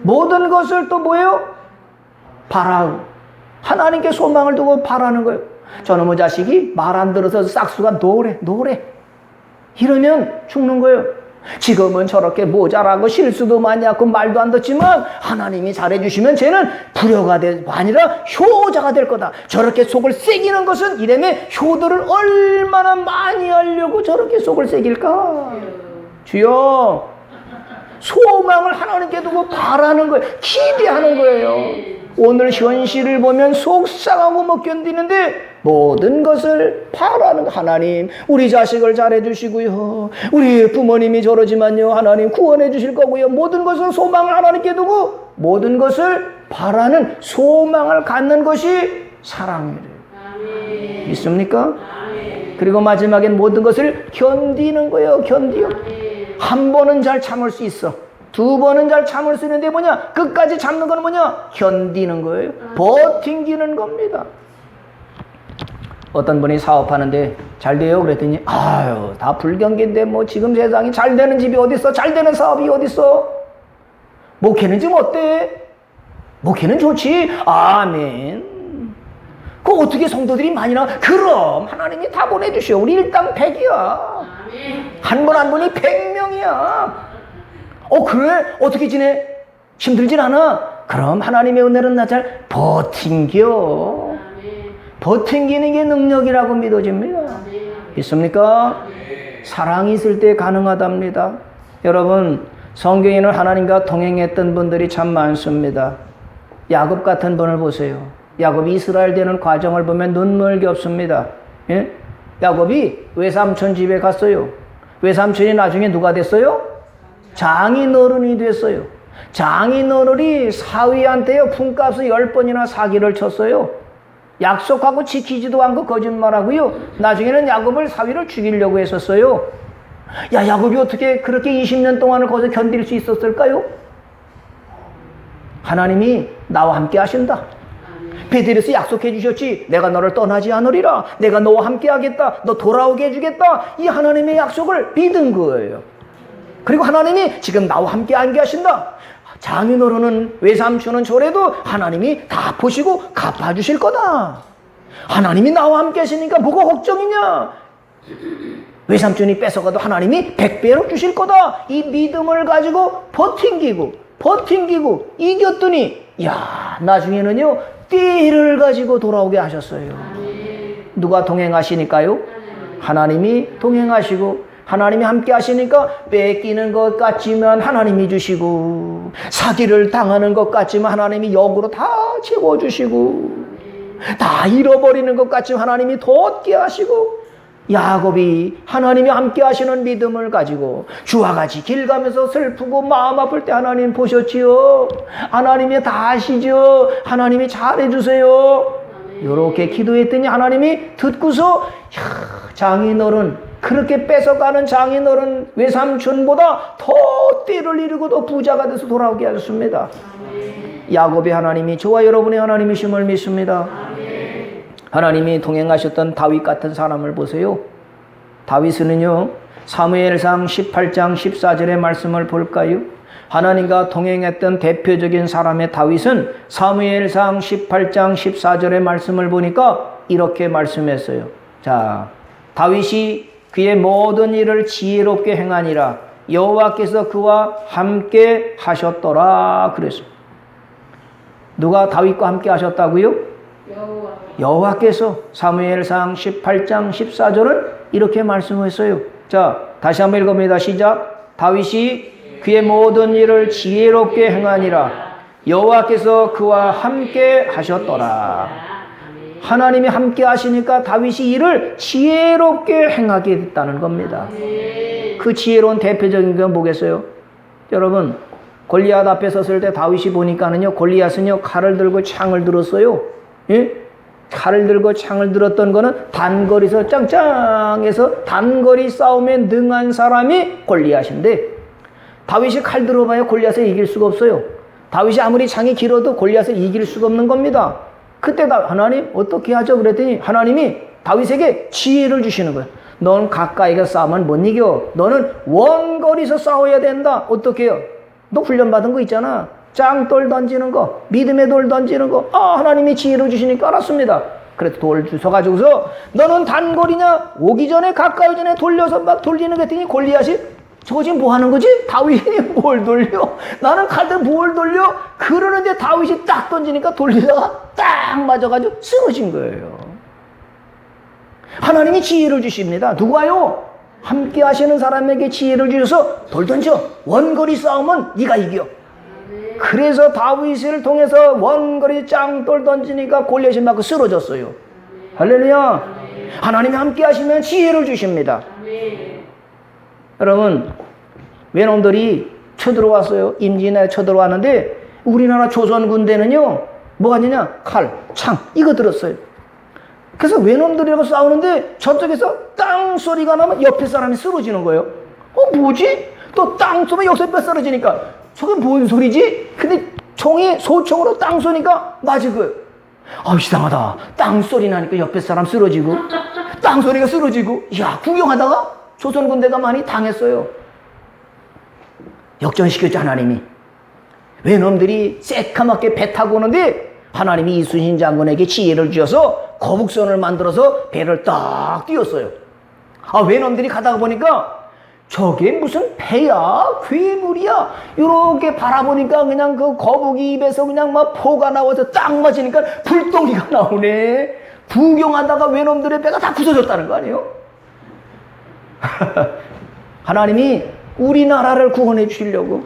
모든 것을 또 뭐예요? 바라고. 하나님께 소망을 두고 바라는 거예요. 저놈의 자식이 말 안 들어서 싹수가 노래. 이러면 죽는 거예요. 지금은 저렇게 모자라고 실수도 많이 하고 말도 안 듣지만 하나님이 잘해주시면 쟤는 불효가 아니라 효자가 될 거다. 저렇게 속을 새기는 것은 이래매 효도를 얼마나 많이 하려고 저렇게 속을 새길까. 주여, 소망을 하나님께 두고 바라는 거예요. 기대하는 거예요. 오늘 현실을 보면 속상하고 못 견디는데 모든 것을 바라는 하나님, 우리 자식을 잘해 주시고요, 우리 부모님이 저러지만요 하나님 구원해 주실 거고요, 모든 것을 소망을 하나님께 두고 모든 것을 바라는 소망을 갖는 것이 사랑이래요. 믿습니까? 그리고 마지막엔 모든 것을 견디는 거예요. 견디요. 한 번은 잘 참을 수 있어. 두 번은 잘 참을 수 있는데 뭐냐? 끝까지 참는 건 뭐냐? 견디는 거예요. 버팅기는 겁니다. 어떤 분이 사업하는데 잘 돼요? 그랬더니 아유 다 불경기인데 뭐 지금 세상에 잘 되는 집이 어딨어? 잘 되는 사업이 어딨어? 목회는 지금 어때? 목회는 좋지. 아멘. 그 어떻게 성도들이 많이 나와? 그럼 하나님이 다 보내주셔. 우리 일당 100이야. 한 분 한 분이 100명이야. 그래? 어떻게 지내? 힘들진 않아? 그럼 하나님의 은혜는 나 잘 버팅겨. 버팅기는 게 능력이라고 믿어집니다. 믿습니까? 사랑이 있을 때 가능하답니다. 여러분, 성경에는 하나님과 동행했던 분들이 참 많습니다. 야곱 같은 분을 보세요. 야곱이 이스라엘 되는 과정을 보면 눈물겹습니다. 예? 야곱이 외삼촌 집에 갔어요. 외삼촌이 나중에 누가 됐어요? 장인어른이 됐어요. 장인어른이 사위한테요 품값을 10번이나 사기를 쳤어요. 약속하고 지키지도 않고 거짓말하고요. 나중에는 야곱을 사위를 죽이려고 했었어요. 야, 야곱이 어떻게 그렇게 20년 동안을 거기서 견딜 수 있었을까요? 하나님이 나와 함께 하신다. 베델에서 약속해 주셨지. 내가 너를 떠나지 않으리라. 내가 너와 함께 하겠다. 너 돌아오게 해주겠다. 이 하나님의 약속을 믿은 거예요. 그리고 하나님이 지금 나와 함께 하신다. 장인어른은 외삼촌은 저래도 하나님이 다 보시고 갚아주실 거다. 하나님이 나와 함께 하시니까 뭐가 걱정이냐. 외삼촌이 뺏어가도 하나님이 100배로 주실 거다. 이 믿음을 가지고 버팅기고 이겼더니 야, 나중에는요 띠를 가지고 돌아오게 하셨어요. 누가 동행하시니까요? 하나님이 동행하시고 하나님이 함께 하시니까 뺏기는 것 같지만 하나님이 주시고 사기를 당하는 것 같지만 하나님이 역으로 다 채워주시고 다 잃어버리는 것 같지만 하나님이 더 얻게 하시고 야곱이 하나님이 함께 하시는 믿음을 가지고 주와 같이 길 가면서 슬프고 마음 아플 때 하나님 보셨지요. 하나님이 다 아시죠. 하나님이 잘해주세요. 이렇게 기도했더니 하나님이 듣고서 장인어른 그렇게 뺏어가는 장인어른 외삼촌보다 더 띠를 이루고 더 부자가 돼서 돌아오게 하셨습니다. 야곱의 하나님이 저와 여러분의 하나님이심을 믿습니다. 하나님이 동행하셨던 다윗 같은 사람을 보세요. 다윗은요 사무엘상 18장 14절의 말씀을 볼까요? 하나님과 동행했던 대표적인 사람의 다윗은 사무엘상 18장 14절의 말씀을 보니까 이렇게 말씀했어요. 자, 다윗이 그의 모든 일을 지혜롭게 행하니라 여호와께서 그와 함께 하셨더라 그랬습니다. 누가 다윗과 함께 하셨다고요? 여호와께서. 사무엘상 18장 14절은 이렇게 말씀했어요. 자, 다시 한번 읽어봅니다. 시작. 다윗이 그의 모든 일을 지혜롭게 행하니라 여호와께서 그와 함께 하셨더라. 하나님이 함께 하시니까 다윗이 일을 지혜롭게 행하게 됐다는 겁니다. 그 지혜로운 대표적인 건 뭐겠어요? 여러분, 골리앗 앞에 섰을 때 다윗이 보니까는요, 골리앗은요, 칼을 들고 창을 들었어요. 예? 칼을 들고 창을 들었던 거는 단거리에서 짱짱해서 단거리 싸움에 능한 사람이 골리앗인데, 다윗이 칼 들어봐야 골리앗을 이길 수가 없어요. 다윗이 아무리 창이 길어도 골리앗을 이길 수가 없는 겁니다. 그때 하나님 어떻게 하죠? 그랬더니 하나님이 다윗에게 지혜를 주시는 거예요. 넌 가까이가 싸우면 못 이겨. 너는 원거리에서 싸워야 된다. 어떻게 해요? 너 훈련받은 거 있잖아. 짱돌 던지는 거, 믿음의 돌 던지는 거. 하나님이 지혜를 주시니까 알았습니다. 그래서 돌 주워가지고서 너는 단거리냐? 오기 전에 가까이 전에 돌려서 막 돌리는 거 했더니 골리앗이 저거 지금 뭐 하는 거지? 다윗이 뭘 돌려? 나는 칼들 뭘 돌려? 그러는데 다윗이 딱 던지니까 돌리다가 딱 맞아가지고 쓰러진 거예요. 하나님이 지혜를 주십니다. 누가요? 함께 하시는 사람에게 지혜를 주셔서 돌 던져. 원거리 싸움은 네가 이겨. 그래서 다윗을 통해서 원거리 짱돌 던지니까 골리앗이 맞고 쓰러졌어요. 할렐루야. 하나님이 함께 하시면 지혜를 주십니다. 여러분, 외놈들이 쳐들어왔어요. 임진에 쳐들어왔는데 우리나라 조선 군대는요 뭐가 있느냐? 칼, 창 이거 들었어요. 그래서 외놈들이라고 싸우는데 저쪽에서 땅 소리가 나면 옆에 사람이 쓰러지는 거예요. 뭐지? 또 땅 소리 여기서 뼈 쓰러지니까 저게 뭔 소리지? 근데 총이 소총으로 땅 쏘니까 맞은 거예요. 이상하다. 땅 소리 나니까 옆에 사람 쓰러지고 땅 소리가 쓰러지고. 야, 구경하다가 조선 군대가 많이 당했어요. 역전시켰죠, 하나님이. 외놈들이 새카맣게 배 타고 오는데 하나님이 이순신 장군에게 지혜를 주셔서 거북선을 만들어서 배를 딱 띄웠어요. 외놈들이 가다가 보니까 저게 무슨 배야? 괴물이야? 이렇게 바라보니까 그냥 그 거북이 입에서 그냥 막 포가 나와서 딱 맞으니까 불덩이가 나오네. 구경하다가 외놈들의 배가 다 부서졌다는 거 아니에요? 하나님이 우리나라를 구원해 주시려고,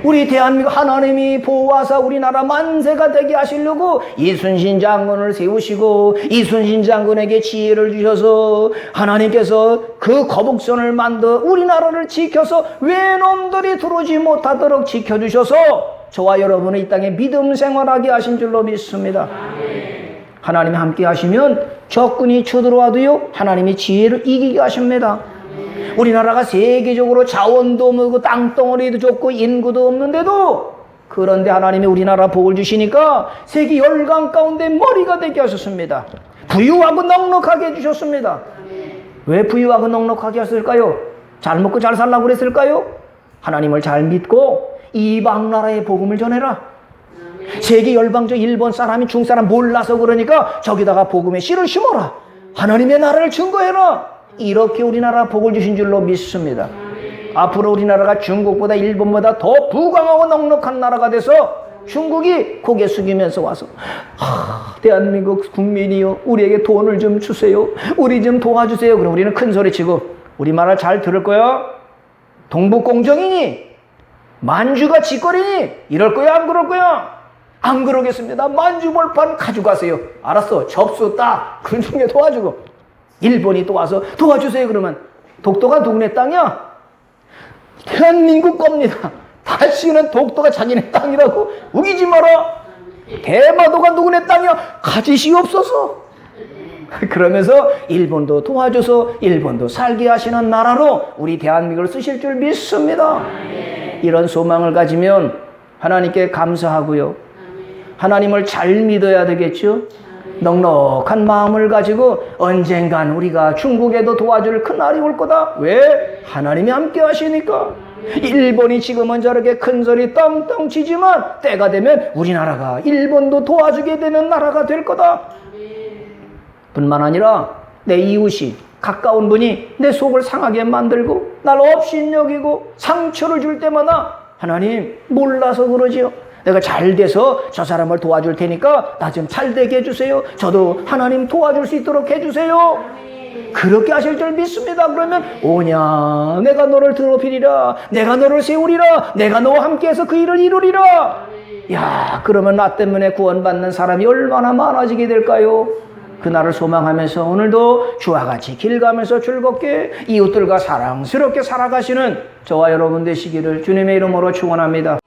우리 대한민국 하나님이 보호하사 우리나라 만세가 되게 하시려고 이순신 장군을 세우시고 이순신 장군에게 지혜를 주셔서 하나님께서 그 거북선을 만들어 우리나라를 지켜서 외놈들이 들어오지 못하도록 지켜주셔서 저와 여러분의 이 땅에 믿음 생활하게 하신 줄로 믿습니다. 하나님이 함께 하시면 적군이 쳐들어와도요 하나님이 지혜를 이기게 하십니다. 우리나라가 세계적으로 자원도 없고 땅덩어리도 좁고 인구도 없는데도 그런데 하나님이 우리나라 복을 주시니까 세계 열강 가운데 머리가 되게 하셨습니다. 부유하고 넉넉하게 해주셨습니다. 왜 부유하고 넉넉하게 하셨을까요? 잘 먹고 잘 살라고 그랬을까요? 하나님을 잘 믿고 이방 나라의 복음을 전해라. 세계 열방적 일본 사람이 중국 사람 몰라서 그러니까 저기다가 복음의 씨를 심어라. 하나님의 나라를 증거해라. 이렇게 우리나라 복을 주신 줄로 믿습니다. 앞으로 우리나라가 중국보다 일본보다 더 부강하고 넉넉한 나라가 돼서 중국이 고개 숙이면서 와서 대한민국 국민이요 우리에게 돈을 좀 주세요. 우리 좀 도와주세요. 그럼 우리는 큰 소리치고 우리 말을 잘 들을 거야? 동북공정이니? 만주가 짓거리니? 이럴 거야 안 그럴 거야? 안 그러겠습니다. 만주벌판 가져가세요. 알았어. 접수 딱 그 중에 도와주고 일본이 또 와서 도와주세요. 그러면 독도가 누구네 땅이야? 대한민국 겁니다. 다시는 독도가 자기네 땅이라고 우기지 마라. 대마도가 누구네 땅이야? 가지시옵소서. 그러면서 일본도 도와줘서 일본도 살게 하시는 나라로 우리 대한민국을 쓰실 줄 믿습니다. 이런 소망을 가지면 하나님께 감사하고요. 하나님을 잘 믿어야 되겠죠. 넉넉한 마음을 가지고 언젠간 우리가 중국에도 도와줄 그날이 올 거다. 왜? 하나님이 함께 하시니까. 일본이 지금은 저렇게 큰 소리 떵떵 치지만 때가 되면 우리나라가 일본도 도와주게 되는 나라가 될 거다. 뿐만 아니라 내 이웃이 가까운 분이 내 속을 상하게 만들고 날 업신여기고 상처를 줄 때마다 하나님 몰라서 그러지요. 내가 잘 돼서 저 사람을 도와줄 테니까 나 좀 잘 되게 해주세요. 저도 하나님 도와줄 수 있도록 해주세요. 그렇게 하실 줄 믿습니다. 그러면 오냐 내가 너를 더럽히리라. 내가 너를 세우리라. 내가 너와 함께해서 그 일을 이루리라. 야 그러면 나 때문에 구원받는 사람이 얼마나 많아지게 될까요? 그날을 소망하면서 오늘도 주와 같이 길 가면서 즐겁게 이웃들과 사랑스럽게 살아가시는 저와 여러분 되시기를 주님의 이름으로 축원합니다.